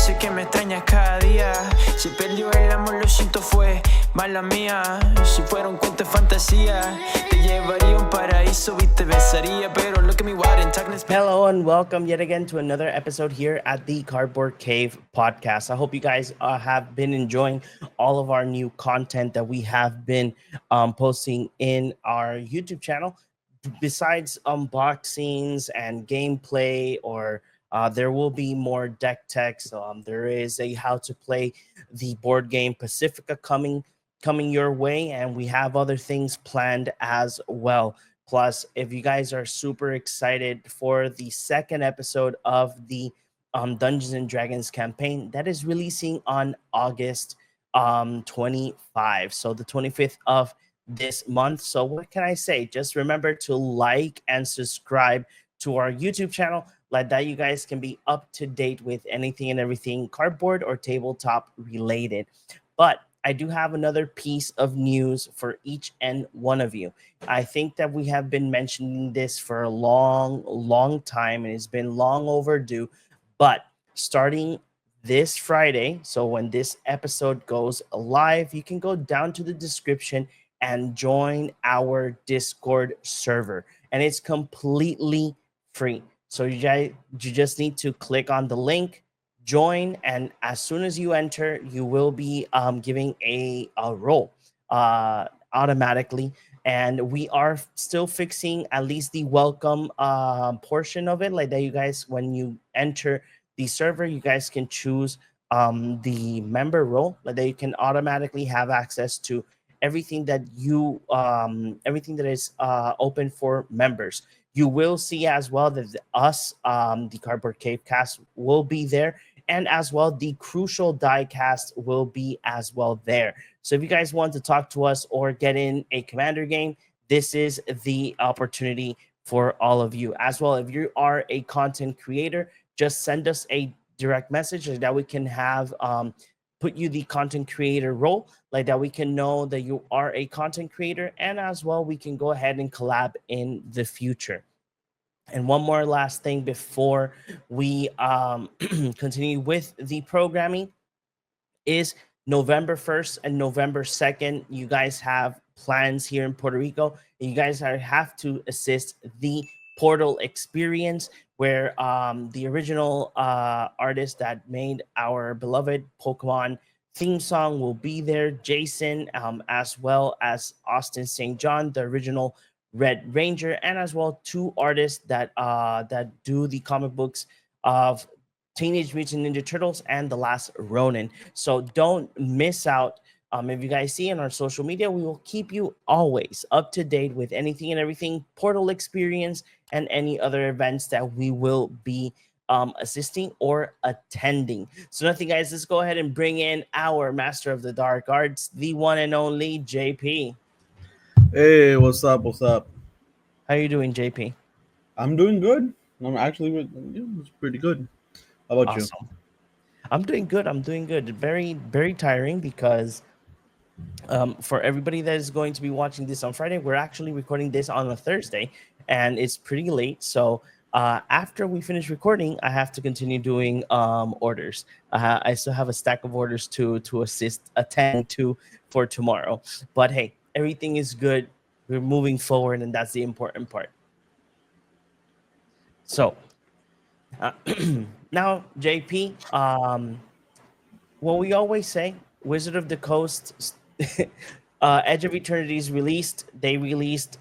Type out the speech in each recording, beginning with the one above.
sé que me extrañas cada día. Si perdió el amor, lo siento, fue mala mía. Si fuera un cuento de fantasía, te llevaría a un paraíso y te besaría. Pero look at me, what in darkness. Hello and welcome yet again to another episode here at the Cardboard Cave podcast. I hope you guys have been enjoying all of our new content that we have been posting in our YouTube channel. Besides unboxings and gameplay, or there will be more deck techs. There is a how to play the board game Pacifica coming your way, and we have other things planned as well. Plus, if you guys are super excited for the second episode of the Dungeons and Dragons campaign that is releasing on August 25, so the 25th of this month. So what can I say? Just remember to like and subscribe to our YouTube channel. Like that, you guys can be up to date with anything and everything cardboard or tabletop related. But I do have another piece of news for each and one of you. I think that we have been mentioning this for a long time, and it's been long overdue. But starting this Friday, so when this episode goes live, you can go down to the description and join our Discord server. And it's completely free. So you just need to click on the link, join, and as soon as you enter, you will be giving a roll automatically. And we are still fixing at least the welcome portion of it, like that you guys, when you enter the server, you guys can choose the member role, like that you can automatically have access to everything that everything that is open for members. You will see as well that us, the Cardboard Cave cast, will be there, and as well the Crucial Die cast will be as well there. So if you guys want to talk to us or get in a Commander game, this is the opportunity for all of you. As well, if you are a content creator, just send us a direct message so that we can have put you the content creator role, like that we can know that you are a content creator, and as well we can go ahead and collab in the future. And one more last thing before we continue with the programming is November 1st and November 2nd. You guys have plans here in Puerto Rico. You guys have to assist the Portal experience, where the original artist that made our beloved Pokemon theme song will be there, Jason, as well as Austin St. John, the original Red Ranger, and as well two artists that do the comic books of Teenage Mutant Ninja Turtles and The Last Ronin. So don't miss out. If you guys see in our social media, we will keep you always up to date with anything and everything Portal experience and any other events that we will be assisting or attending. So nothing, guys, let's go ahead and bring in our Master of the Dark Arts, the one and only JP. Hey, what's up? What's up? How you doing, JP? I'm doing good. I'm actually it's pretty good. How about you? Awesome. I'm doing good. I'm doing good. Very tiring because for everybody that is going to be watching this on Friday, we're actually recording this on a Thursday, and it's pretty late. So after we finish recording, I have to continue doing orders. I still have a stack of orders to attend to for tomorrow. But hey, everything is good. We're moving forward, and that's the important part. So now, JP, what we always say, Wizard of the Coast, Edge of Eternity is released. They released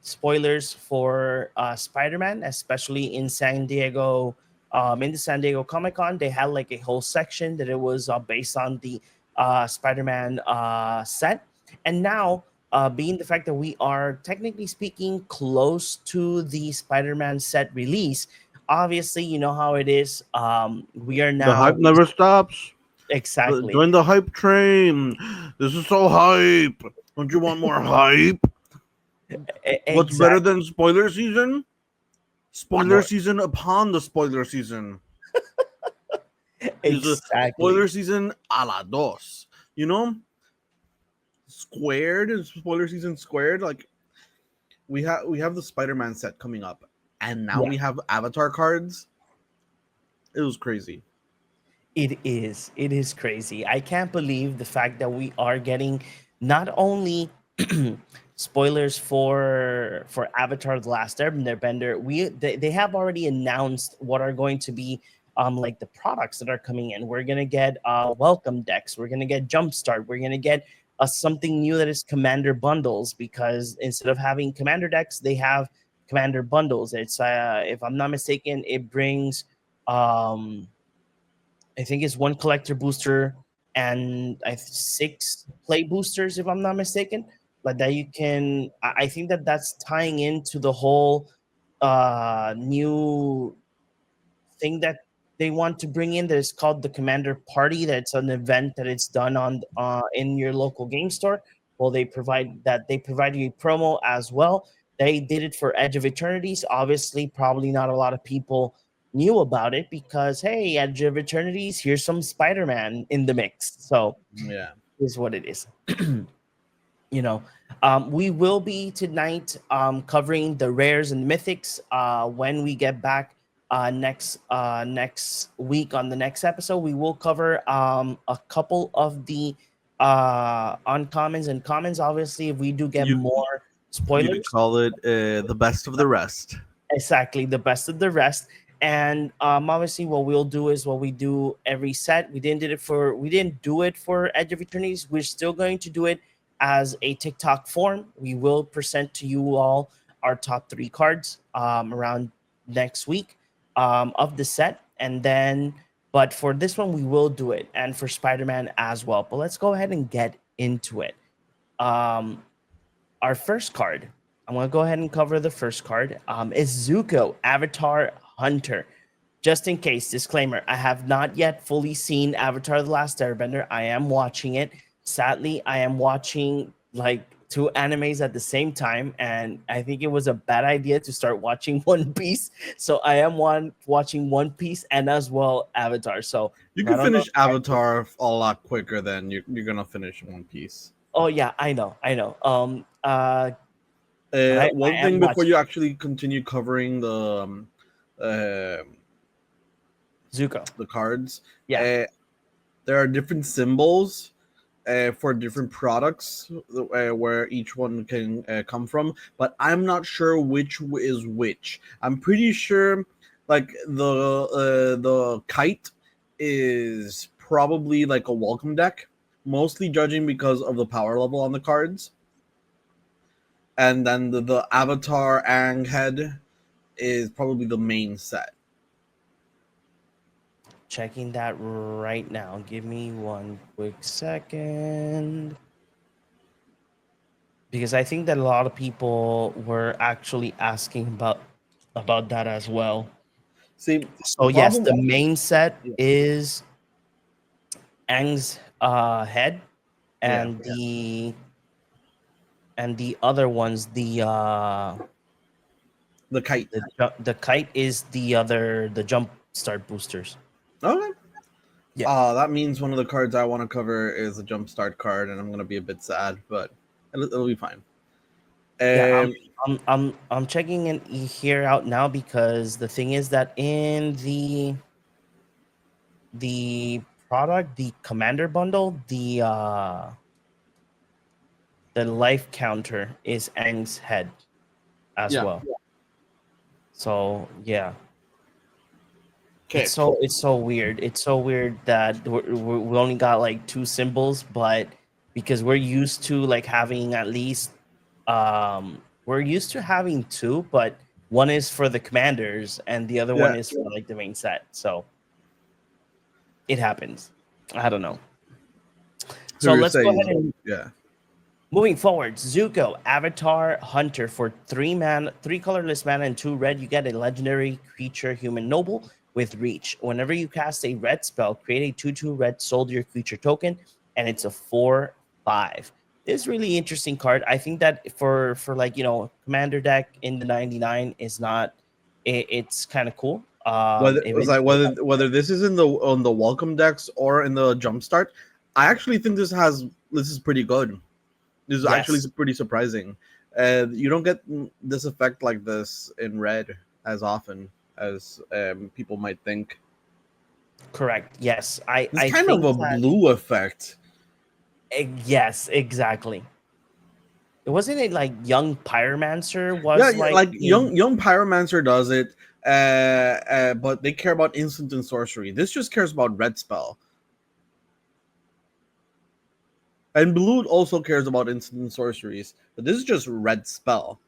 spoilers for Spider-Man, especially in San Diego. In the San Diego Comic-Con, they had like a whole section that it was based on the Spider-Man set. And now, being the fact that we are technically speaking close to the Spider-Man set release, obviously, you know how it is. We are now. The hype never stops. Exactly. Join the hype train. This is so hype. Don't you want more hype? What's better than spoiler season? Spoiler season upon the spoiler season. Exactly. Spoiler season a la dos. You know? Squared is spoiler season squared. Like we have the Spider-Man set coming up, and now we have Avatar cards. It was crazy. It is. It is crazy. I can't believe the fact that we are getting not only spoilers for Avatar: The Last Airbender. They have already announced what are going to be like the products that are coming in. We're gonna get welcome decks. We're gonna get Jumpstart. We're gonna get something new that is Commander bundles, because instead of having Commander decks, they have Commander bundles. It's if I'm not mistaken, it brings I think it's one collector booster and six play boosters, if I'm not mistaken. But that you can, I think that that's tying into the whole new thing that they want to bring in. That is called the Commander Party. That's an event that it's done on in your local game store. Well, they provide you a promo as well. They did it for Edge of Eternities. Obviously, probably not a lot of people knew about it because hey, Edge of Eternities, here's some Spider-Man in the mix. So Yeah. is what it is. You know, we will be tonight covering the rares and mythics when we get back next week. On the next episode we will cover a couple of the uncommons and commons. Obviously, if we do get You more you could spoilers, call it the best of the rest. exactly, the best of the rest. And obviously what we'll do is what we do every set. We didn't do it for Edge of Eternities. We're still going to do it as a TikTok form. We will present to you all our top 3 cards around next week of the set. And then but for this one we will do it, and for Spider-Man as well. But let's go ahead and get into it. Our first card, I'm going to go ahead and cover the first card, is Zuko, Avatar Hunter. Just in case, disclaimer, I have not yet fully seen Avatar: The Last Airbender. I am watching it. Sadly, I am watching like 2 animes at the same time, and I think it was a bad idea to start watching One Piece. So I am watching One Piece and as well Avatar. So You I can don't know. finish Avatar a lot quicker than you're gonna finish One Piece. Oh yeah, I know. But I One am thing before watching you actually continue covering uh, Zuko. the cards, Yeah. there are different symbols for different products where each one can come from, but I'm not sure which is which. I'm pretty sure like the kite is probably like a welcome deck, mostly judging because of the power level on the cards. And then the Avatar Aang head is probably the main set. Checking that right now. Give me one quick second. Because I think that a lot of people were actually asking about that as well. See, So the yes, problem. the main set Yeah. is Aang's head, Yeah. and the other ones, The kite. the kite is the jump start boosters. Okay. Yeah. That means one of the cards I want to cover is a jumpstart card, and I'm gonna be a bit sad, but it'll be fine. Yeah, Um, I'm checking in here out now, because the thing is that in the product, the commander bundle, the life counter is Aang's head as yeah. well. So yeah, Okay. it's so weird. It's so weird that we only got like 2 symbols, but because we're used to like having at least we're used to having 2, but one is for the commanders and the other one Yeah. is for like the main set. So it happens. I don't know. Who So you're let's go ahead saying? and Yeah. moving forward. Zuko, Avatar Hunter. For 3 colorless mana and 2 red, you get a legendary creature, human noble with reach. Whenever you cast a red spell, create a 2/2 red soldier creature token, and it's a 4/5. This really interesting card. I think that for like commander deck in the 99 is not. It's kind of cool. Whether it was like Eventually, whether this is in the on the welcome decks or in the jumpstart, I actually think this is pretty good. This is actually yes. pretty surprising. You don't get this effect like this in red as often as people might think. Correct. Yes. It's I kind of think a that blue effect. yes, exactly. It wasn't it like young pyromancer Yeah, was like like young pyromancer does it, but they care about instant and sorcery. This just cares about red spell, and blue also cares about instant and sorceries. But this is just red spell.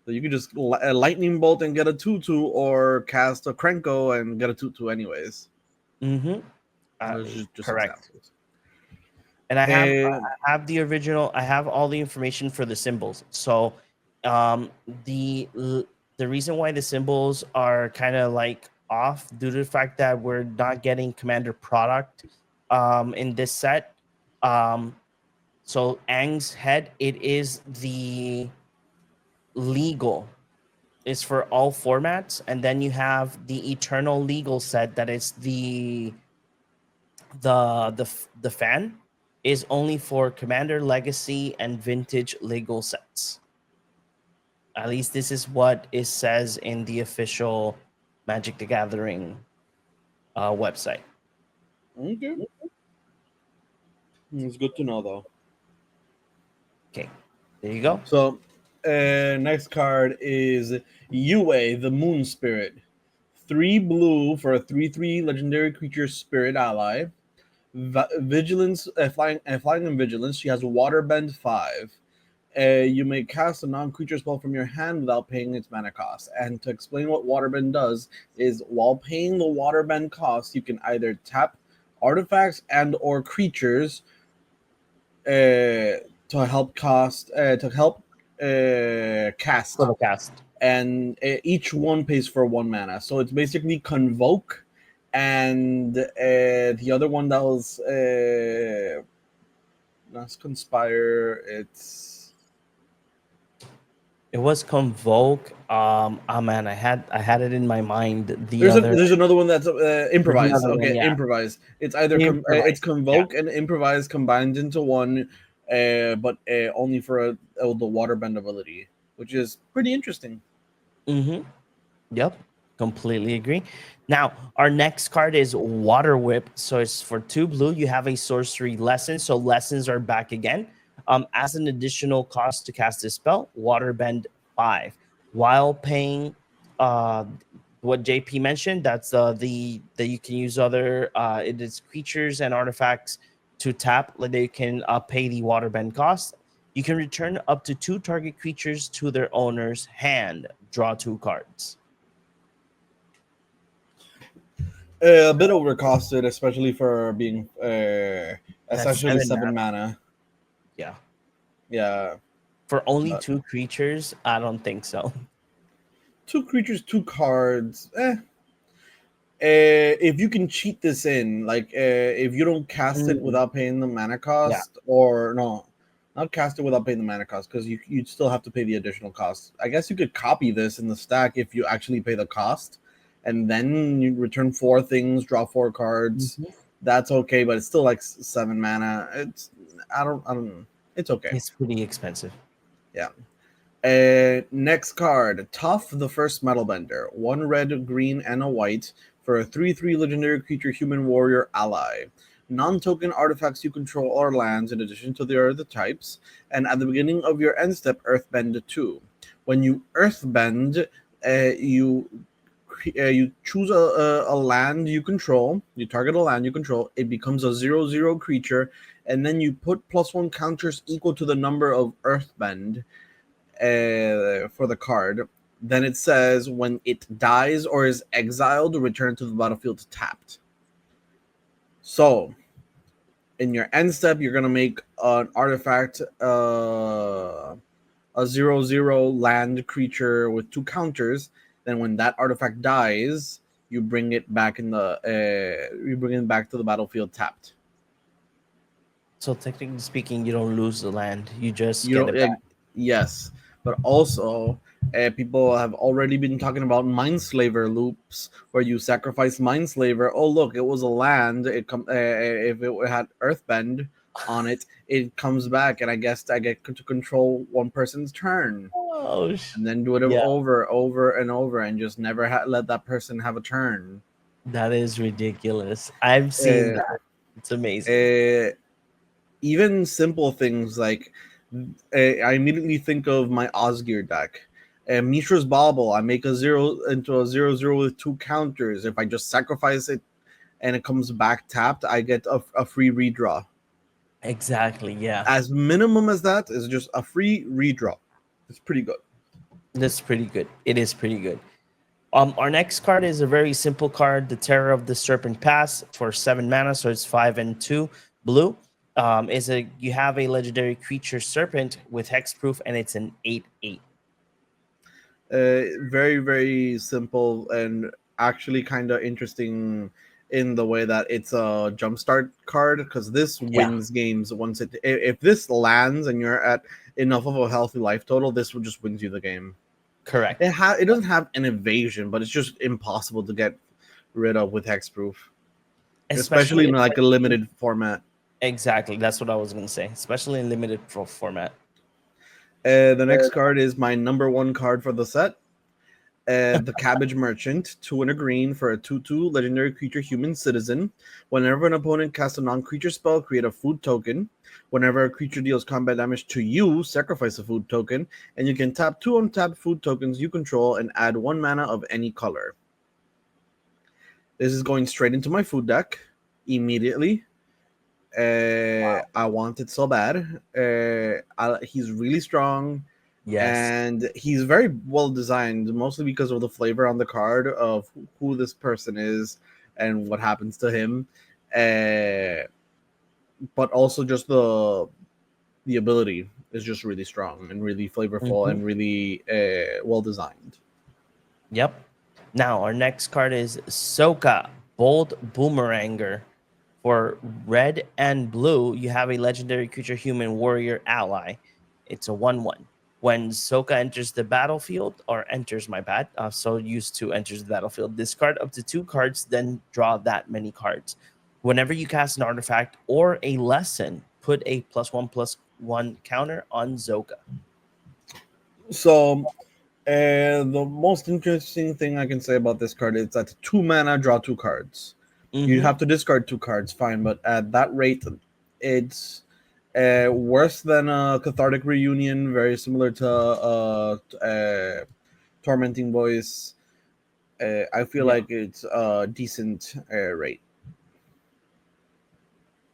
So you can just lightning bolt and get a 2/2, or cast a Krenko and get a 2/2 anyways. mm-hmm. Those are just Correct. examples. And And I have the original. I have all the information for the symbols. So, um, the the reason why the symbols are kind of like off due to the fact that we're not getting Commander product, in this set. Um, so Aang's head, it is the legal. Is for all formats, and then you have the Eternal Legal set that is the fan is only for Commander Legacy and Vintage Legal sets. At least this is what it says in the official Magic the Gathering website. okay, it's good to know though. Okay, there you go. So, next card is Yue, the Moon Spirit. 3 blue for a 3/3 legendary creature spirit ally. Vigilance, flying and vigilance. She has Waterbend 5. You may cast a non-creature spell from your hand without paying its mana cost. And to explain what Waterbend does is, while paying the Waterbend cost, you can either tap artifacts and or creatures to help cast For the cast. and each one pays for 1 mana. So it's basically Convoke, and the other one that was not Conspire. It was Convoke. Oh man, I had it in my mind. There's another one that's Improvise. Another one, Okay, yeah. Improvise. It's either it's Convoke and Improvise combined into one, but only for the Waterbend ability, which is pretty interesting. Mm-hmm. Yep, completely agree. Now, our next card is Water Whip. So it's for 2 blue. You have a sorcery lesson. So lessons are back again. As an additional cost to cast this spell, Waterbend 5. While paying what JP mentioned, that's that you can use other it is creatures and artifacts to tap, like they can pay the Waterbend cost. You can return up to 2 target creatures to their owner's hand. Draw 2 cards. A bit overcosted, especially for being essentially 7 mana. Yeah. Yeah. For only 2 creatures, I don't think so. 2 creatures, 2 cards. If you can cheat this in, like if you don't cast it without paying the mana cost, or no, not cast it without paying the mana cost, because you'd still have to pay the additional cost. I guess you could copy this in the stack if you actually pay the cost, and then you return 4 things, draw 4 cards. That's okay, but it's still like 7 mana. I don't. It's okay. It's pretty expensive. Yeah. Next card, Tough, the First Metal Bender. 1 red, green, and a white for a 3/3 legendary creature human warrior ally. Non-token artifacts you control or lands in addition to the other types. And at the beginning of your end step, Earthbend 2. When you Earthbend, you choose a land you control. You target a land you control. It becomes a 0/0 creature, and then you put +1 counters equal to the number of Earthbend for the card. Then it says, when it dies or is exiled, return to the battlefield tapped. So, in your end step, you're gonna make an artifact, a 0/0 land creature with 2 counters. Then, when that artifact dies, you bring it back to the battlefield tapped. So technically speaking, you don't lose the land; you just get it back. Yes, but also people have already been talking about Mindslaver loops, where you sacrifice Mindslaver. Oh, look, it was a land. If it had Earthbend on it, it comes back, and I guess I get to control one person's turn, and then do it over and over, and just never let that person have a turn. That is ridiculous. I've seen Uh, that. It's amazing. uh, Even simple things like I immediately think of my Osgear deck. Mishra's Bauble, I make a 0 into a 0/0 with 2 counters. If I just sacrifice it and it comes back tapped, I get a free redraw. Exactly. Yeah. As minimum as that is just a free redraw. It's pretty good. That's pretty good. It is pretty good. Our next card is a very simple card, the Terror of the Serpent Pass for 7 mana, so it's 5 and 2 blue. You have a legendary creature serpent with hexproof, and it's an 8/8. Very, very simple and actually kind of interesting in the way that it's a jumpstart card because this Yeah, wins games once it. If this lands and you're at enough of a healthy life total, this will just wins you the game. correct. It doesn't have an evasion, but it's just impossible to get rid of with hexproof, especially in like a limited format. Exactly, that's what I was going to say, especially in limited format. The next card is my number 1 card for the set. The Cabbage Merchant, 2 and a green for a 2/2 legendary creature human citizen. Whenever an opponent casts a non-creature spell, create a food token. Whenever a creature deals combat damage to you, sacrifice a food token, and you can tap 2 untapped food tokens you control and add 1 mana of any color. This is going straight into my food deck immediately. I want it so bad. He's really strong. Yes. And he's very well designed, mostly because of the flavor on the card of who this person is and what happens to him. But also just the ability is just really strong and really flavorful and really well designed. Yep. Now, our next card is Soka, Bold Boomeranger. For red and blue, you have a legendary creature human warrior ally. It's a 1/1. When Soka enters the battlefield, or enters, my bad, so used to enters the battlefield, discard up to 2 cards, then draw that many cards. Whenever you cast an artifact or a lesson, put a +1/+1 counter on Soka. So, the most interesting thing I can say about this card is that 2 mana, draw 2 cards. You have to discard 2 cards, fine, but at that rate, it's worse than a Cathartic Reunion, very similar to Tormenting Voice. I feel like it's a decent rate.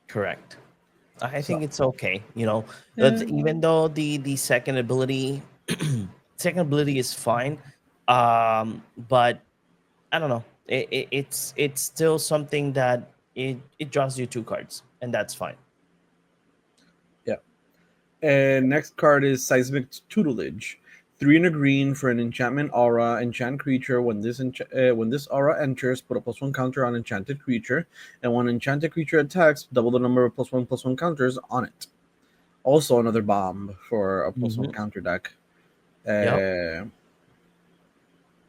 Correct. I think it's okay. Even though the second ability, second ability is fine, but I don't know. It's still something that it draws you 2 cards, and that's fine. Yeah. And next card is Seismic Tutelage. 3 and a green for an enchantment aura. Enchant creature. When this aura enters, put a +1 counter on enchanted creature. And when enchanted creature attacks, double the number of +1/+1 counters on it. Also another bomb for a +1 counter deck.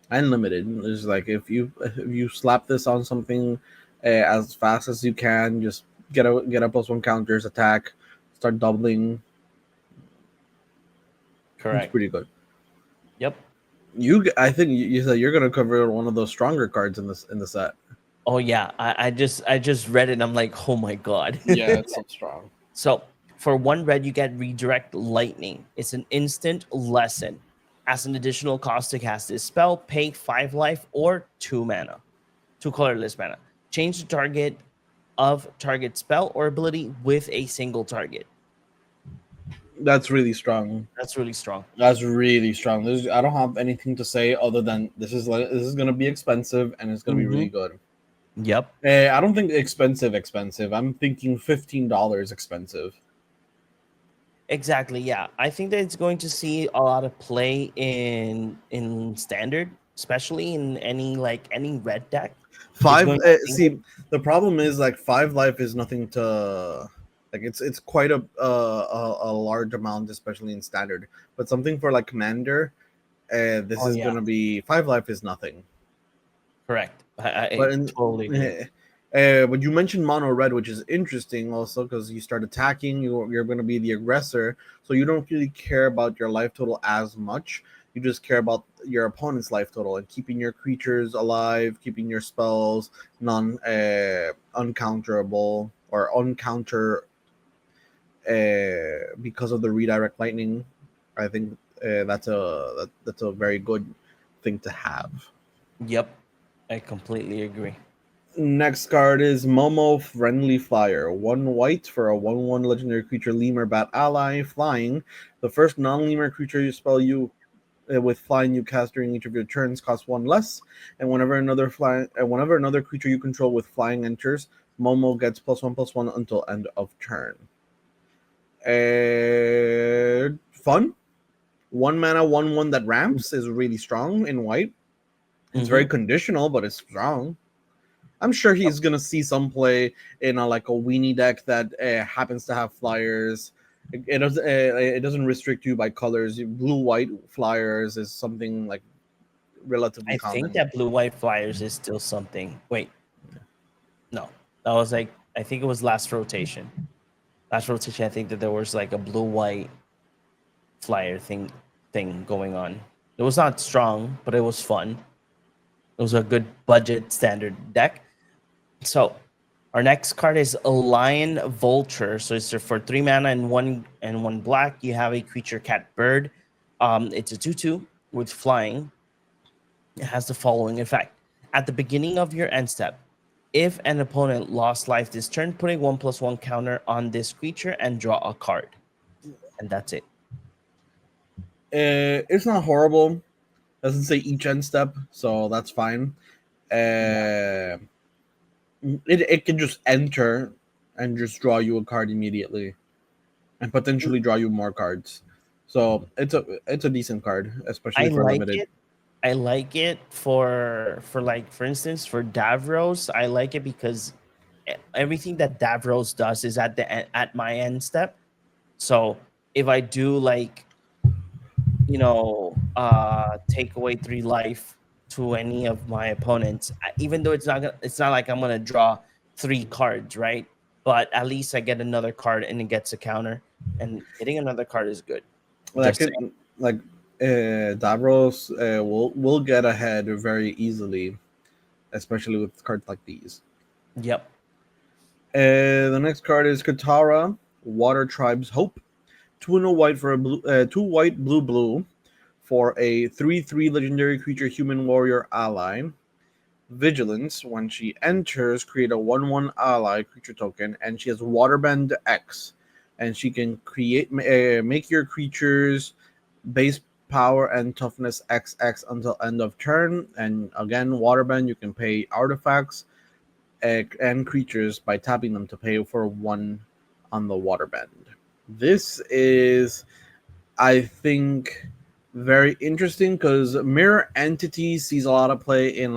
Unlimited. It's like if you slap this on something as fast as you can, just get a +1 counters, attack, start doubling. Correct. It's pretty good. Yep. I think you said you're gonna cover one of those stronger cards in the set. Oh yeah, I just read it and I'm like, oh my god. Yeah, it's so strong. So for 1 red, you get Redirect Lightning. It's an instant lesson. As an additional cost to cast this spell, pay 5 life or 2 mana, 2 colorless mana. Change the target of target spell or ability with a single target. That's really strong. That's really strong. That's really strong. I don't have anything to say other than this is gonna be expensive and it's gonna be really good. Yep. I don't think expensive. I'm thinking $15 expensive. Exactly. Yeah, I think that it's going to see a lot of play in standard, especially in any red deck. 5. See, the problem is like 5 life is nothing to like. It's quite a large amount, especially in standard. But something for like commander, this is gonna be 5 life is nothing. Correct. I totally agree. But you mentioned mono red, which is interesting also because you start attacking, you're going to be the aggressor, so you don't really care about your life total as much. You just care about your opponent's life total and keeping your creatures alive, keeping your spells uncounterable or uncounter because of the redirect lightning. I think that's a very good thing to have. Yep, I completely agree. Next card is Momo Friendly Flyer. 1 white for a 1/1 legendary creature lemur bat ally flying. The first non-lemur creature you spell with flying you cast during each of your turns costs 1 less, and whenever another creature you control with flying enters, Momo gets +1/+1 until end of turn. Fun. 1 mana 1/1 that ramps is really strong in white. It's very conditional, but it's strong. I'm sure he's gonna see some play in a weenie deck that happens to have flyers. It doesn't restrict you by colors. Blue white flyers is something like relatively I common. think that blue white flyers is still something. Wait, no, that was I think it was last rotation. Last rotation, I think that there was like a blue white flyer thing going on. It was not strong, but it was fun. It was a good budget standard deck. So our next card is a Lion Vulture. So it's for 3 mana and 1 black. You have a creature cat bird. It's a 2/2 with flying. It has the following effect. At the beginning of your end step, if an opponent lost life this turn, put a 1/1 counter on this creature and draw a card. And that's it. It's not horrible. Doesn't say each end step, so that's fine. It can just enter and just draw you a card immediately, and potentially draw you more cards. So it's a decent card, especially for limited. I like it for instance for Davros. I like it because everything that Davros does is at my end step. So if I do take away 3 life to any of my opponents, even though it's not like I'm gonna draw 3 cards, right? But at least I get another card and it gets a counter, and getting another card is good. Davros will get ahead very easily, especially with cards like these. Yep. The next card is Katara, Water Tribe's Hope. 2 and a white for a 2 white blue for a 3/3 legendary creature human warrior ally. Vigilance. When she enters, create a 1/1 ally creature token, and she has Waterbend X, and she can make your creatures base power and toughness XX until end of turn. And again, Waterbend, you can pay artifacts and creatures by tapping them to pay for 1 on the Waterbend. This is, I think, very interesting because Mirror Entity sees a lot of play in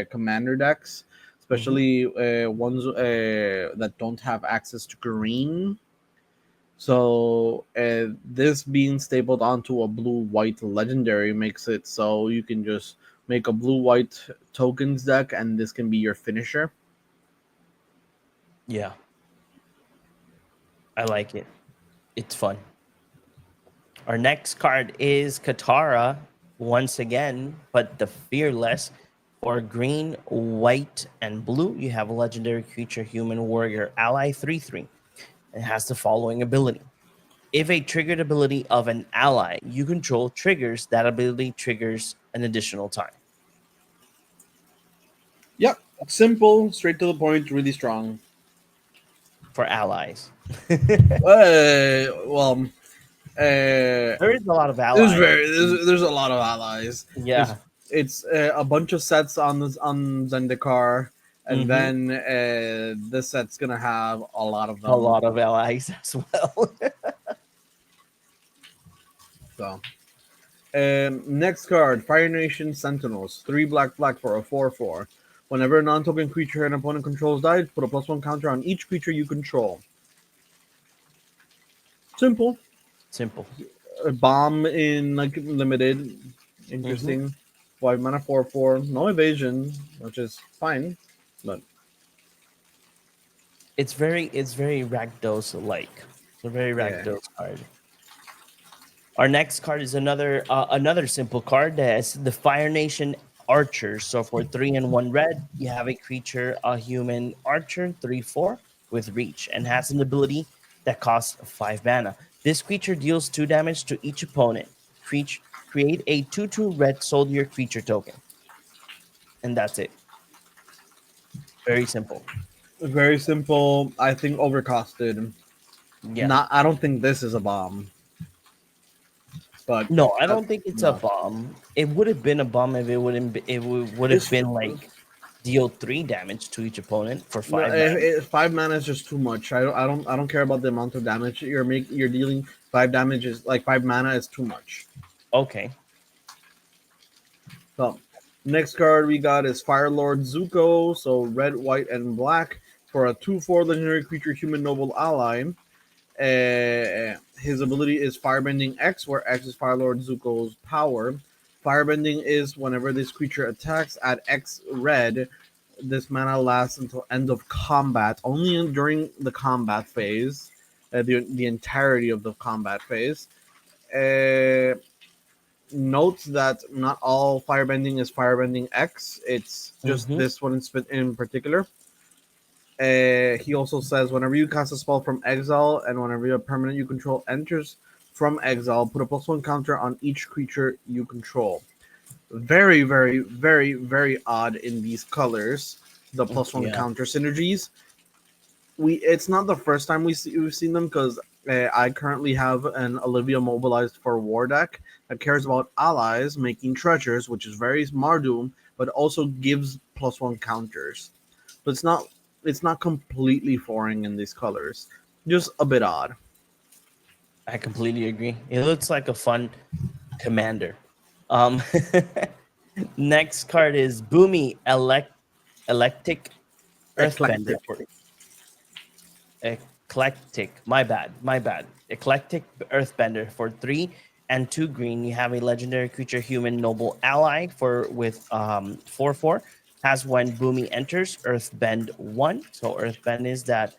commander decks, especially ones that don't have access to green. So this being stapled onto a blue-white legendary makes it so you can just make a blue-white tokens deck, and this can be your finisher. Yeah. I like it. It's fun. Our next card is Katara once again, but the Fearless. For green, white, and blue, you have a legendary creature, human warrior ally 3/3. It has the following ability. If a triggered ability of an ally you control triggers, that ability triggers an additional time. Yep. Simple, straight to the point, really strong. For allies. Well, there is a lot of allies. There's a lot of allies. Yeah. It's a bunch of sets on Zendikar, and then this set's gonna have a lot of them. A lot of allies as well. So, next card, Fire Nation Sentinels. 3 black for a 4/4. Whenever a non-token creature an opponent controls dies, put a +1 counter on each creature you control. Simple. A bomb in limited. Interesting. 5 mana 4/4. No evasion, which is fine, but it's very Rakdos like. It's a very Rakdos card. Our next card is another simple card. That's the Fire Nation Archer. So for 3 and 1 red, you have a creature, a human archer, 3/4 with reach, and has an ability that costs 5 mana. This creature deals 2 damage to each opponent. Create a 2/2 red soldier creature token, and that's it. Very simple. Very simple. I think overcosted. Yeah. Not. I don't think this is a bomb, but No, I don't think it's a no. bomb. It would have been a bomb if it would have It's been like deal 3 damage to each opponent for no. 5 mana. 5 mana is just too much. I don't care about the amount of damage you're dealing. 5 damage is like 5 mana is too much. Okay. So, next card we got is Fire Lord Zuko. So red, white, and black for a 2/4 legendary creature, human noble ally. His ability is Firebending X, where X is Fire Lord Zuko's power. Firebending is whenever this creature attacks at X red, this mana lasts until end of combat, only during the combat phase, the entirety of the combat phase. Uh, Note that not all Firebending is Firebending X. It's just Mhm. this one in particular. He also says whenever you cast a spell from exile and whenever a permanent you control enters from exile, put a +1 counter on each creature you control. Very, very, very, very odd in these colors. The +1 Yeah. counter synergies. It's not the first time we've seen them because I currently have an Olivia mobilized for War deck that cares about allies making treasures, which is very Mardoom, but also gives +1 counters. But it's not completely foreign in these colors. Just a bit odd. I completely agree. It looks like a fun commander. Um, Next card is Boomy Electric Earthbender. Eclectic. Eclectic. My bad. Eclectic Earthbender for 3 and 2 green. You have a legendary creature, human noble ally for with 4/4. Has when Boomy enters, Earthbend 1. So Earthbend is that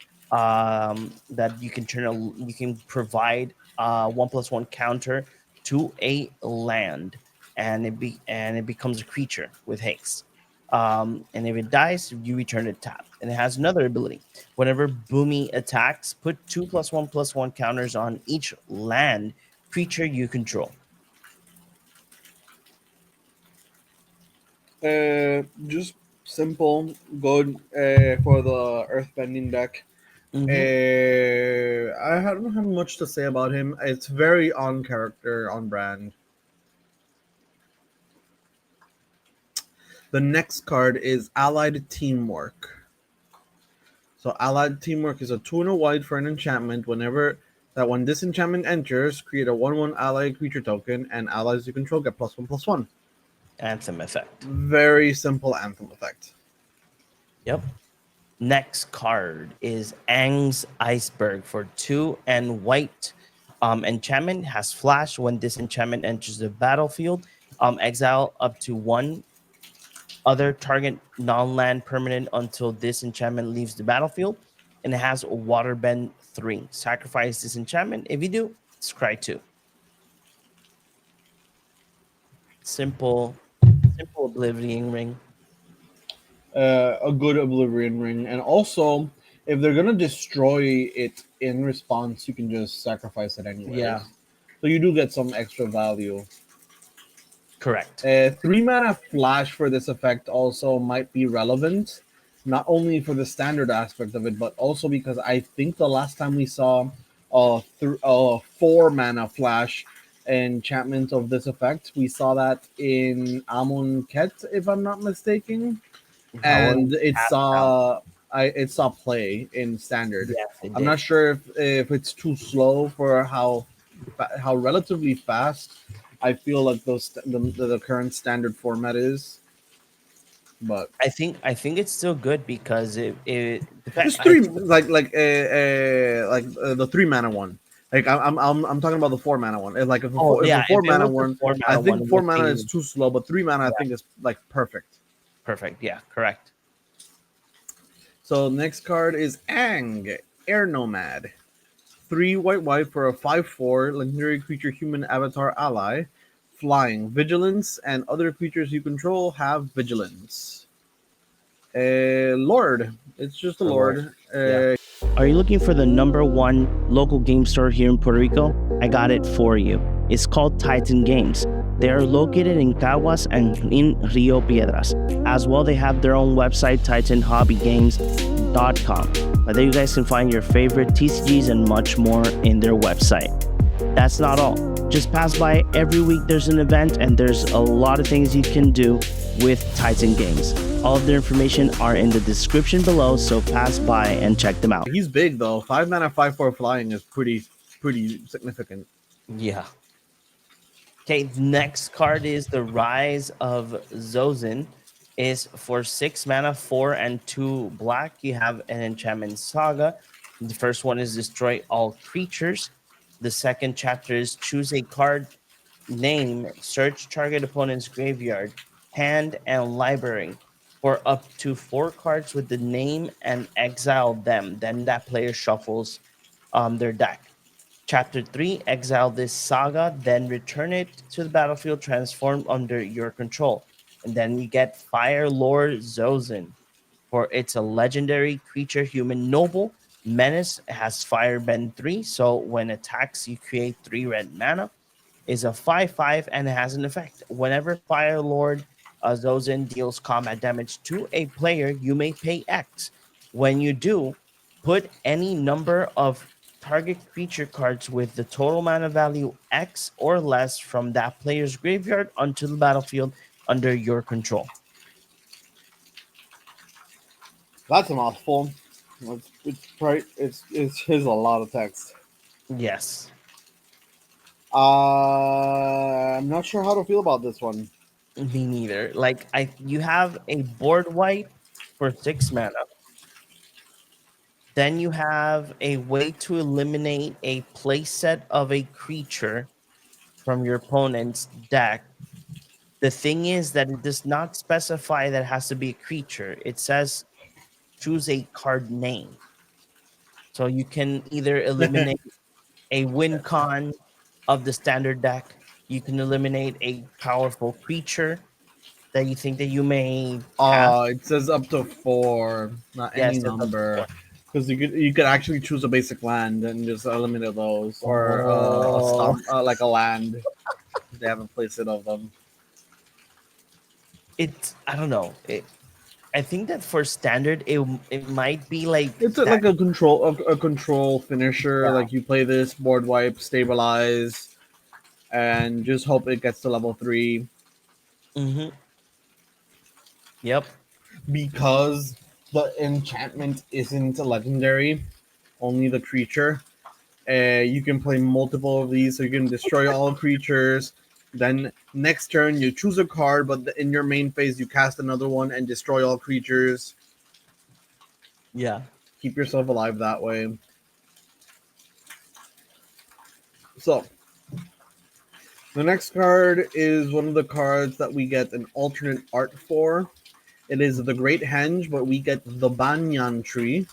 you can provide 1+1 counter to a land, and it becomes a creature with haste. And if it dies, you return it tapped. And it has another ability. Whenever Boomy attacks, put 2+1/+1 counters on each land creature you control. Just simple, good for the Earthbending deck. Mm-hmm. Don't have much to say about him. It's very on character, on brand. The next card is Allied Teamwork. So Allied Teamwork is a 2 and a white for an enchantment. When this enchantment enters, create a 1/1 allied creature token, and allies you control get +1/+1. Anthem effect. Very simple anthem effect. Yep. Next card is Aang's Iceberg for 2 and white. Enchantment has flash. When this enchantment enters the battlefield, exile up to one other target non-land permanent until this enchantment leaves the battlefield, and it has Waterbend 3. Sacrifice this enchantment. If you do, scry 2. Simple, simple Oblivion Ring. A good Oblivion Ring, and also if they're gonna destroy it in response, you can just sacrifice it anyways. Yeah, So you do get some extra value. correct. 3 mana flash for this effect also might be relevant, not only for the standard aspect of it, but also because I think the last time we saw a 4 mana flash enchantment of this effect, we saw that in Amon Ket, if I'm not mistaken, and it saw play in standard. Yes, it I'm did. not sure if it's too slow for how relatively fast I feel like the current standard format is, but I think it's still good because it depends. just three the 3 mana one. Like I'm talking about the 4 mana one. And like if Oh if yeah, a if four it mana was the one, 4 mana I one, think it four would mana be is too slow, but 3 mana I think is like perfect. perfect. Yeah, correct. So next card is Aang, Air Nomad. 3 white for a 5/4 legendary creature human avatar ally. Flying, vigilance, and other creatures you control have vigilance. Lord. It's just a The Lord. Lord. Yeah. Are you looking for the #1 local game store here in Puerto Rico? I got it for you. It's called Titan Games. They are located in Caguas and in Rio Piedras. As well, they have their own website, titanhobbygames.com. There you guys can find your favorite TCGs and much more in their website. That's not all. Just pass by every week. There's an event and there's a lot of things you can do with Titan Games. All of their information are in the description below, so pass by and check them out. He's big though. 5 mana, 5/4 flying is pretty significant. Yeah. Okay, the next card is the Rise of Zozin. Is for 6 mana, 4 and 2 black. You have an enchantment saga. The first one is destroy all creatures. The second chapter is choose a card name, search target opponent's graveyard, hand, and library for up to 4 cards with the name and exile them. Then that player shuffles their deck. Chapter 3, exile this saga, then return it to the battlefield transformed under your control. And then you get Fire Lord Zozin. For it's a legendary creature, human noble. Menace has Fire Bend 3, so when attacks, you create 3 red mana. Is a 5/5 and has an effect. Whenever Fire Lord Zozin deals combat damage to a player, you may pay X. When you do, put any number of target creature cards with the total mana value X or less from that player's graveyard onto the battlefield under your control. That's a mouthful. It's a lot of text. Yes. I'm not sure how to feel about this one. Me neither. Like you have a board wipe for 6 mana. Then you have a way to eliminate a playset of a creature from your opponent's deck. The thing is that it does not specify that it has to be a creature. It says choose a card name. So you can either eliminate a win con of the standard deck. You can eliminate a powerful creature that you think that you may have. It says up to 4, not any Yes, it's up to number. 4. Because you could actually choose a basic land and just eliminate those, or a Oh. stomp, like a land. They have a playset of them. I don't know. I think that for standard, it might be like It's that. like a control finisher. Yeah. Like you play this board wipe, stabilize, and just hope it gets to level 3. Mm-hmm. Yep. Because the enchantment isn't legendary, only the creature. You can play multiple of these, so you can destroy all creatures. Then next turn you choose a card, but in your main phase you cast another one and destroy all creatures. Yeah. Keep yourself alive that way. So the next card is one of the cards that we get an alternate art for. It is the Great Henge, but we get the Banyan Tree,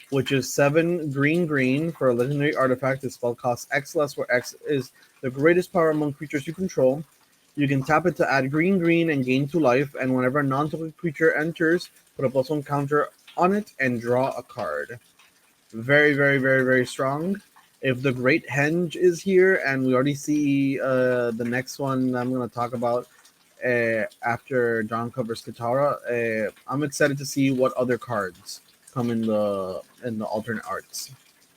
which is 7 green for a legendary artifact. The spell costs X less, where X is the greatest power among creatures you control. You can tap it to add green and gain 2 life, and whenever a non-token creature enters, put a +1 counter on it and draw a card. Very strong. If the Great Henge is here, and we already see the next one I'm going to talk about after John covers Katara, I'm excited to see what other cards come in the alternate arts.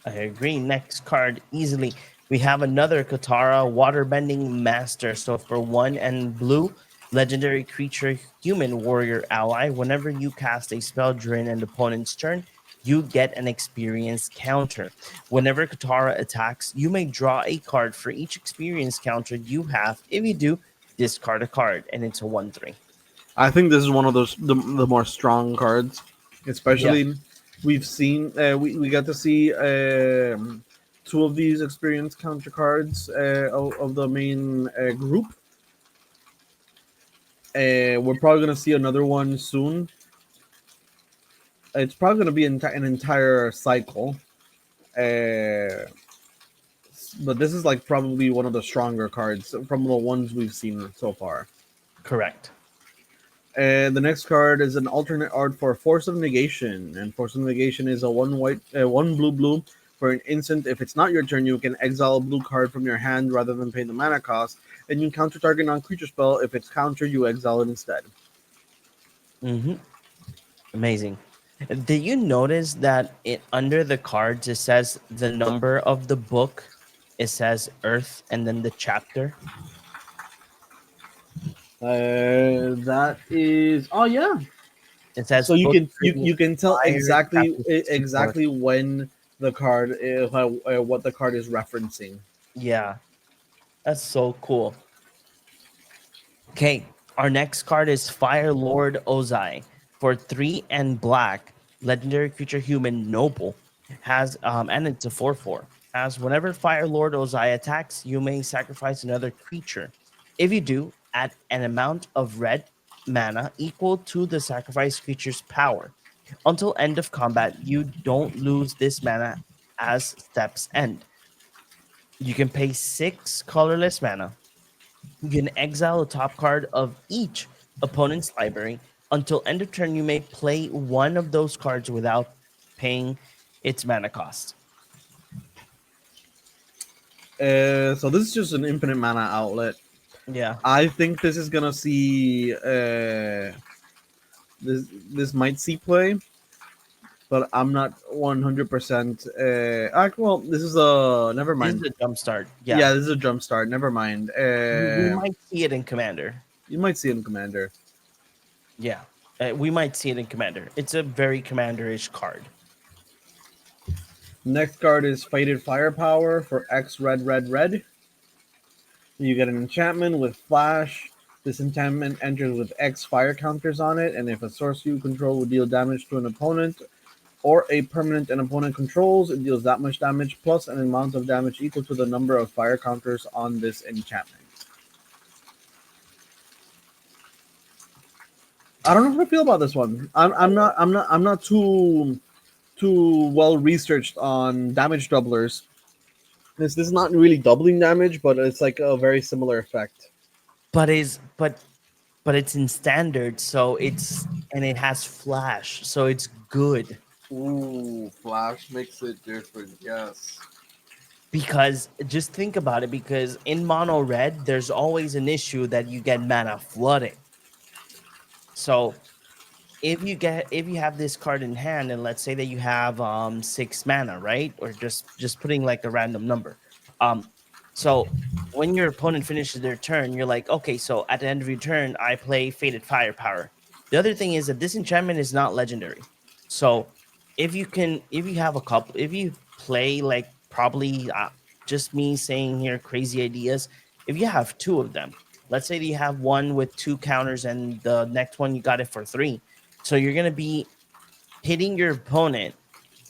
I agree. Next card easily. We have another Katara Waterbending Master. So for 1 and blue, legendary creature, human warrior ally. Whenever you cast a spell during an opponent's turn, you get an experience counter. Whenever Katara attacks, you may draw a card for each experience counter you have. If you do, discard a card, and it's a 1/3. I think this is one of those the more strong cards, especially we've seen we got to see 2 of these experience counter cards of the main group. We're probably gonna see another one soon. It's probably gonna be an entire cycle. but this is like probably one of the stronger cards from the ones we've seen so far. Correct. And the next card is an alternate art for Force of Negation. And Force of Negation is a one blue blue for an instant. If it's not your turn, you can exile a blue card from your hand rather than pay the mana cost. And you counter target non-creature spell. If it's countered, you exile it instead. Mm-hmm. Amazing. Did you notice that it under the cards it says the number of the book? It says Earth and then the chapter. That is, oh yeah. It says So you book can three, you can tell fire, chapter 64. exactly when the card what the card is referencing. Yeah, that's so cool. Okay, our next card is Fire Lord Ozai for 3 and black. Legendary creature human noble has and it's a 4/4. As whenever Fire Lord Ozai attacks, you may sacrifice another creature. If you do, add an amount of red mana equal to the sacrificed creature's power. Until end of combat, you don't lose this mana as steps end. You can pay 6 colorless mana. You can exile a top card of each opponent's library. Until end of turn, you may play one of those cards without paying its mana cost. So this is just an infinite mana outlet. Yeah. I think this is gonna see this might see play, but I'm not 100%. Well, this is a never This is mind. a jump start. Yeah, Yeah. this is a jump start. Never mind. We might see it in Commander. You might see it in Commander. Yeah. We might see it in Commander. It's a very Commander-ish card. Next card is Fated Firepower for X red red red. You get an enchantment with flash. This enchantment enters with X fire counters on it, and if a source you control will deal damage to an opponent or a permanent an opponent controls, it deals that much damage plus an amount of damage equal to the number of fire counters on this enchantment. I don't know how I feel about this one. I'm not too well researched on damage doublers. This is not really doubling damage, but it's like a very similar effect. But it's in standard, so it's and it has flash, so it's good. Ooh, flash makes it different. Yes. Because just think about it, because in mono red, there's always an issue that you get mana flooding. So if you have this card in hand, and let's say that you have 6 mana, right? Or just putting like a random number. So when your opponent finishes their turn, you're like, okay, so at the end of your turn, I play Fated Firepower. The other thing is that this enchantment is not legendary. So if you have a couple, if you play like probably just me saying here crazy ideas, if you have 2 of them, let's say that you have one with 2 counters and the next one you got it for 3. So you're going to be hitting your opponent.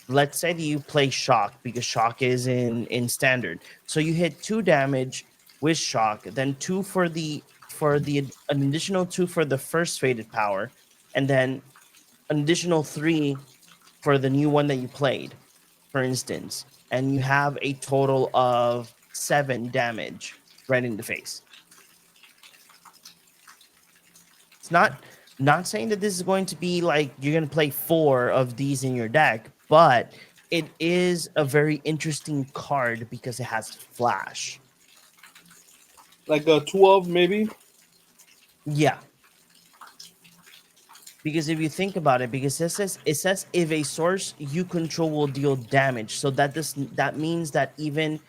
Let's say that you play shock because shock is in standard. So you hit 2 damage with shock, then 2 for the an additional 2 for the first Fated Power, and then an additional 3 for the new one that you played, for instance, and you have a total of 7 damage right in the face. It's not saying that this is going to be like you're going to play 4 of these in your deck, but it is a very interesting card because it has flash. Like a 12 maybe? Yeah. Because if you think about it, because it says if a source you control will deal damage. So that means that even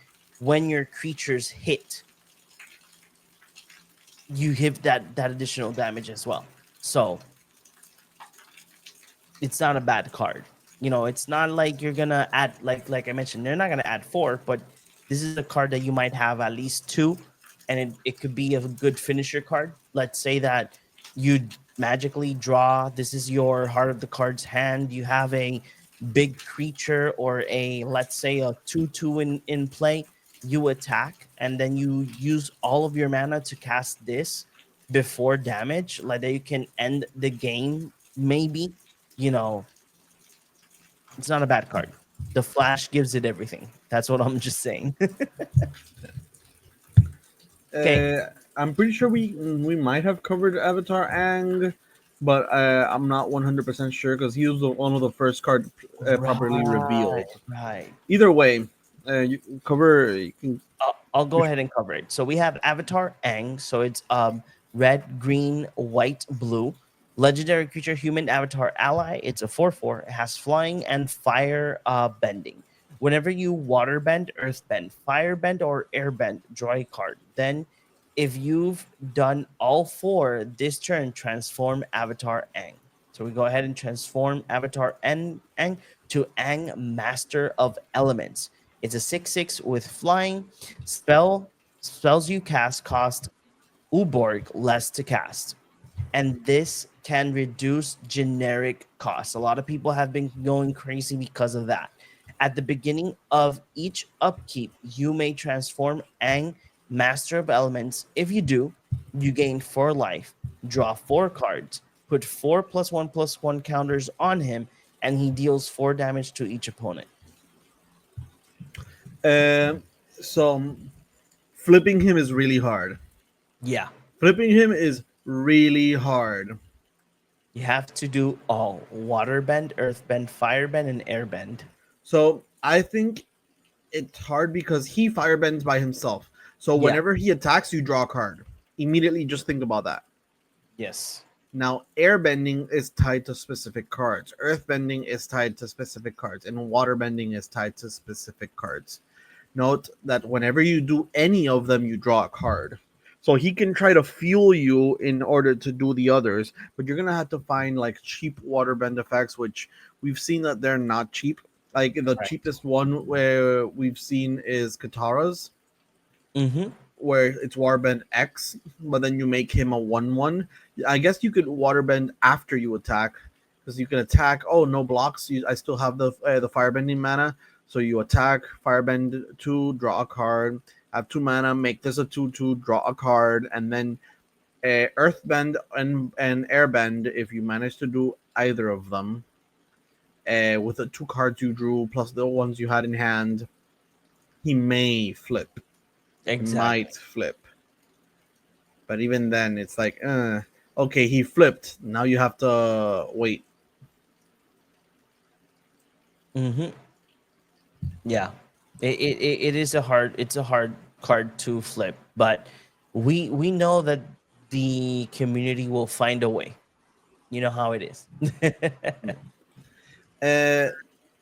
when your creatures hit, you hit that additional damage as well. So it's not a bad card. You know, it's not like you're gonna add like I mentioned, they're not gonna add 4, but this is a card that you might have at least 2, and it could be a good finisher card. Let's say that you magically draw, this is your heart of the cards hand, you have a big creature or a, let's say, a 2/2 in play, you attack and then you use all of your mana to cast this before damage, like that you can end the game maybe. You know, it's not a bad card. The Flash gives it everything. That's what I'm just saying. Okay. I'm pretty sure we might have covered Avatar Ang, but I'm not 100% sure because he was one of the first card properly Right, revealed. right. Either way, you cover. You can. I'll go ahead and cover it. So we have Avatar Aang. So it's red, green, white, blue. Legendary creature, human avatar ally. It's a 4/4. It has flying and fire bending. Whenever you water bend, earth bend, fire bend, or air bend, draw a card. Then, if you've done all four this turn, transform Avatar Aang. So we go ahead and transform Avatar Aang to Aang, Master of Elements. It's a 6/6 with flying. Spells you cast cost Uborg less to cast. And this can reduce generic costs. A lot of people have been going crazy because of that. At the beginning of each upkeep, you may transform Aang, Master of Elements. If you do, you gain 4 life, draw 4 cards, put 4+1/+1 counters on him, and he deals 4 damage to each opponent. So flipping him is really hard. Yeah. Flipping him is really hard. You have to do all water bend, earth bend, fire bend, and air bend. So I think it's hard because he firebends by himself. So Yeah. whenever he attacks, you draw a card. Immediately just think about that. Yes. Now, airbending is tied to specific cards. Earthbending is tied to specific cards. And waterbending is tied to specific cards. Note that whenever you do any of them, you draw a card. So he can try to fuel you in order to do the others, but you're gonna have to find like cheap waterbend effects, which we've seen that they're not cheap. Like the Right. cheapest one where we've seen is Katara's, Mm-hmm. where it's Warbend X, but then you make him a 1/1. I guess you could waterbend after you attack, because you can attack. Oh, no blocks. I still have the firebending mana, so you attack, firebend 2, draw a card, have 2 mana, make this a 2/2, draw a card, and then earthbend and airbend if you manage to do either of them. With the 2 cards you drew plus the ones you had in hand, he may flip. Exactly. Might flip. But even then, it's like, okay, he flipped. Now you have to wait. Mm-hmm. Yeah, it is a hard card to flip, but we know that the community will find a way. You know how it is. The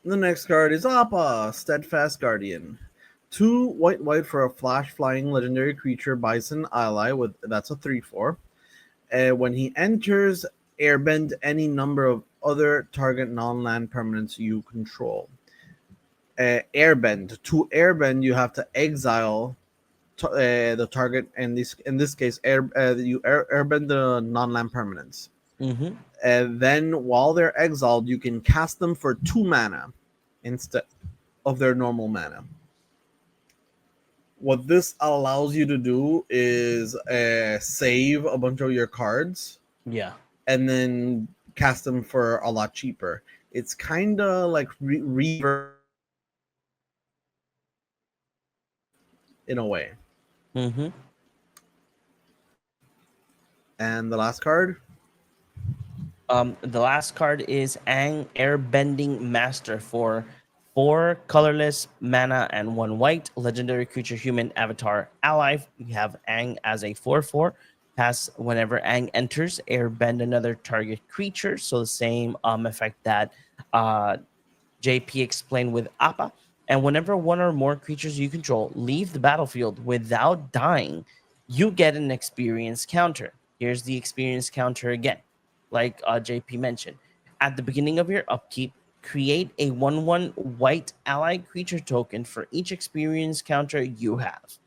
next card is Appa, Steadfast Guardian. 2 white for a flash flying legendary creature bison ally with that's a 3/4. When he enters, airbend any number of other target non-land permanents you control. Airbend. To airbend, you have to exile the target, and in this case, you airbend the non-land permanents. Mm-hmm. And then while they're exiled, you can cast them for 2 mana instead of their normal mana. What this allows you to do is save a bunch of your cards. Yeah. And then cast them for a lot cheaper. It's kind of like in a way. Mm-hmm. And the last card? The last card is Aang, Airbending Master for 4 colorless mana and 1 white legendary creature human avatar ally. We have Aang as a 4/4. Pass whenever Aang enters, airbend another target creature. So the same effect that JP explained with Appa. And whenever one or more creatures you control leave the battlefield without dying, you get an experience counter. Here's the experience counter again, like JP mentioned. At the beginning of your upkeep, create a 1/1 white allied creature token for each experience counter you have.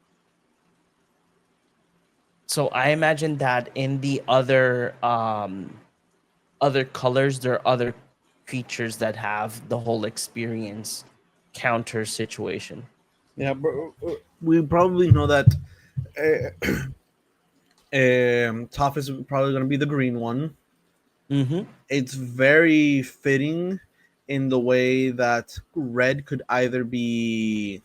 So I imagine that in the other colors, there are other creatures that have the whole experience counter situation. Yeah, but we probably know that Toph is probably going to be the green one. Mm-hmm. It's very fitting in the way that Red could either be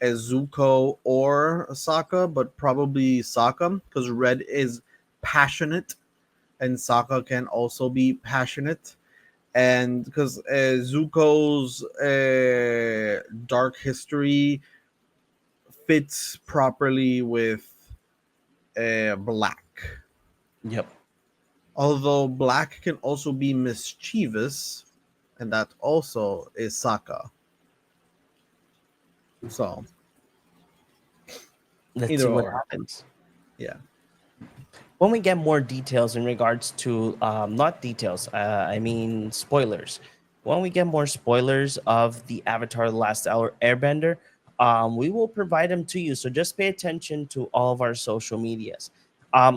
a Zuko or a Sokka, but probably Sokka, because Red is passionate and Sokka can also be passionate. And because Zuko's dark history fits properly with Black. Yep. Although Black can also be mischievous, and that also is Sokka. So Let's either see what or. happens. Yeah. When we get more details in regards to not details, I mean spoilers. When we get more spoilers of the Avatar: The Last Airbender, we will provide them to you. So just pay attention to all of our social medias.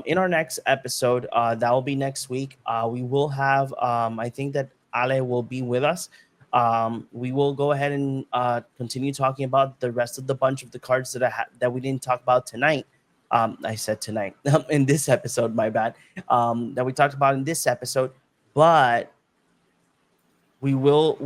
In our next episode, that will be next week. We will have, I think that Ale will be with us. We will go ahead and continue talking about the rest of the bunch of the cards that we didn't talk about tonight. I said tonight in this episode, my bad, that we talked about in this episode, but we will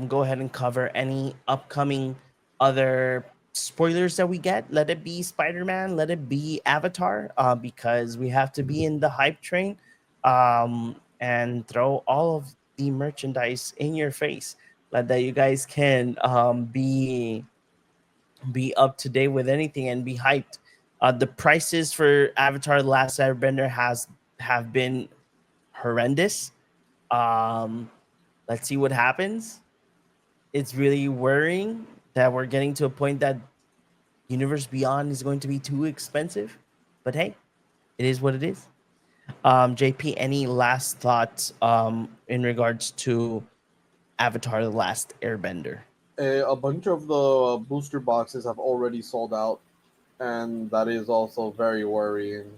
go ahead and cover any upcoming other spoilers that we get. Let it be Spider-Man, let it be Avatar, because we have to be in the hype train, and throw all of the merchandise in your face, that you guys can be up to date with anything and be hyped. The prices for Avatar: The Last Airbender have been horrendous. Um, let's see what happens. It's really worrying that we're getting to a point that Universe Beyond is going to be too expensive. But hey, it is what it is. JP, any last thoughts in regards to Avatar: The Last Airbender? A bunch of the booster boxes have already sold out, and that is also very worrying.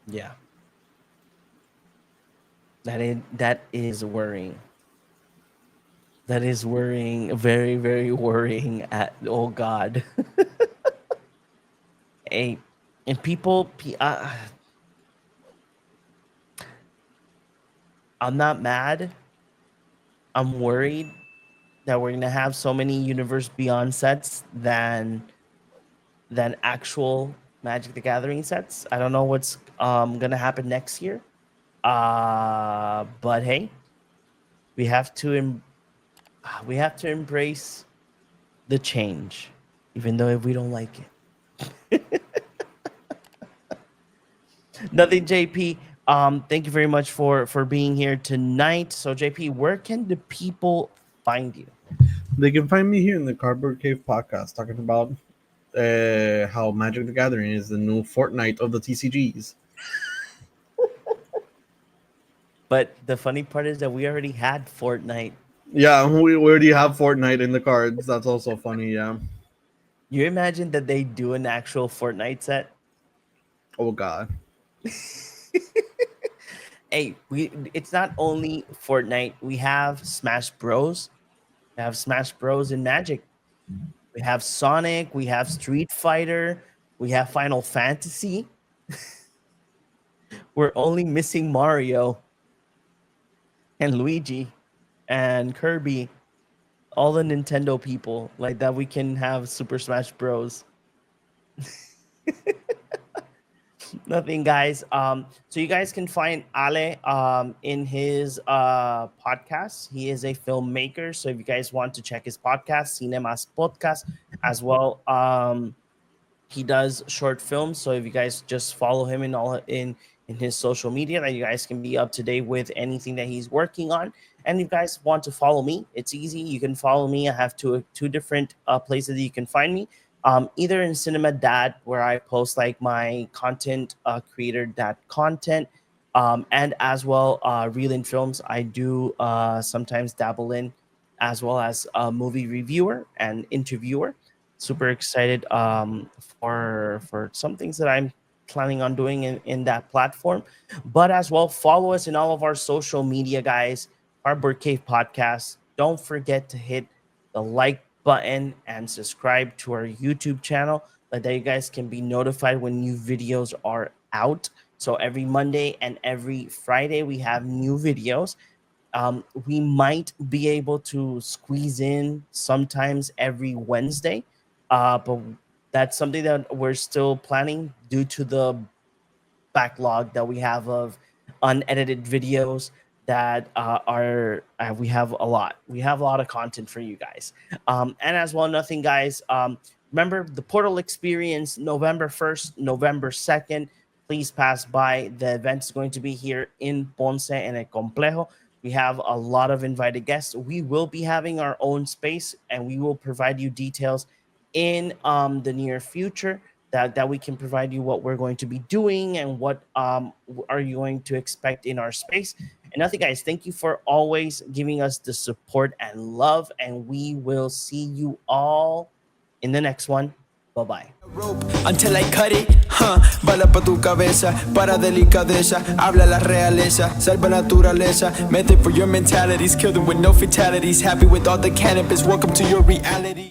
Yeah. That is worrying. That is worrying, very, very worrying. Oh God. Hey, and I'm not mad. I'm worried that we're gonna have so many Universe Beyond sets than actual Magic the Gathering sets. I don't know what's gonna happen next year. But hey, we have to embrace the change, even though if we don't like it. Nothing, JP. Thank you very much for being here tonight. So, JP, where can the people find you? They can find me here in the Cardboard Cave podcast talking about how Magic the Gathering is the new Fortnite of the TCGs. But the funny part is that we already had Fortnite. Yeah, we already have Fortnite in the cards. That's also funny, yeah. You imagine that they do an actual Fortnite set? Oh, God. Hey, it's not only Fortnite. We have Smash Bros. We have Smash Bros in Magic. We have Sonic. We have Street Fighter. We have Final Fantasy. We're only missing Mario and Luigi and Kirby. All the Nintendo people like that. We can have Super Smash Bros. Nothing, guys. So you guys can find Ale in his podcast. He is a filmmaker. So if you guys want to check his podcast, Cinemas Podcast, as well. He does short films. So if you guys just follow him in his social media, that you guys can be up to date with anything that he's working on. And if you guys want to follow me, it's easy. You can follow me. I have two different places that you can find me. Either in Cinema Dad, where I post like my content creator dad content, and as well Reel in Films. I do sometimes dabble in, as well as a movie reviewer and interviewer. Super excited for some things that I'm planning on doing in that platform. But as well, follow us in all of our social media, guys. Cardboard Cave Podcast. Don't forget to hit the like button and subscribe to our YouTube channel, that you guys can be notified when new videos are out. So every Monday and every Friday we have new videos. We might be able to squeeze in sometimes every Wednesday, but that's something that we're still planning due to the backlog that we have of unedited videos that are we have a lot. We have a lot of content for you guys. And as well, nothing, guys. Remember the Portal Experience, November 1st, November 2nd. Please pass by. The event is going to be here in Ponce and El Complejo. We have a lot of invited guests. We will be having our own space, and we will provide you details in the near future that we can provide you what we're going to be doing and what are you going to expect in our space. And nothing, guys, thank you for always giving us the support and love, and we will see you all in the next one. Bye-bye. Until I cut it, bala pa tu cabeza, para delicadeza, habla la realeza, salva naturaleza, method for your mentalities, kill them with no fatalities, happy with all the cannabis, welcome to your reality.